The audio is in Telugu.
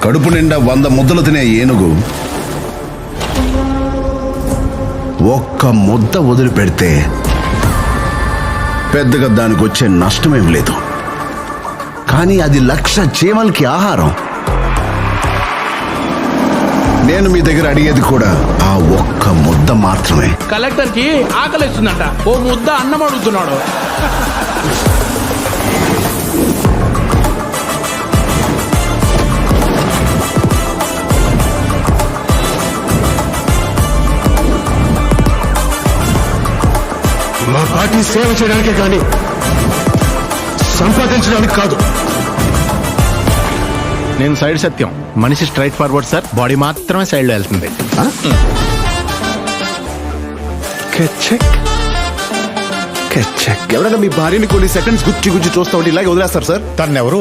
కడుపు నిండా 100 ముద్దలు తినే ఏనుగు ఒక్క ముద్ద వదిలిపెడితే పెద్దగా దానికి వచ్చే నష్టమేం లేదు. కానీ అది 1,00,000 చీమలకి ఆహారం. నేను మీ దగ్గర అడిగేది కూడా ఆ ఒక్క ముద్ద మాత్రమే. కలెక్టర్ కి ఆకలిస్తుందట, ఓ ముద్ద అన్నం అడుగుతున్నాడు. మా పార్టీ సేవ చేయడానికే కానీ సంపాదించడానికి కాదు. నేను సైడ్ సత్యం, మనిషి స్ట్రైట్ ఫార్వర్డ్ సార్, బాడీ మాత్రమే సైడ్ లో వెళ్తుంది. ఎవరైనా మీ భార్యని కొన్ని సెకండ్స్ గుచ్చి చూస్తా ఉంటే ఇలాగే వదిలేస్తారు సార్. తను ఎవరు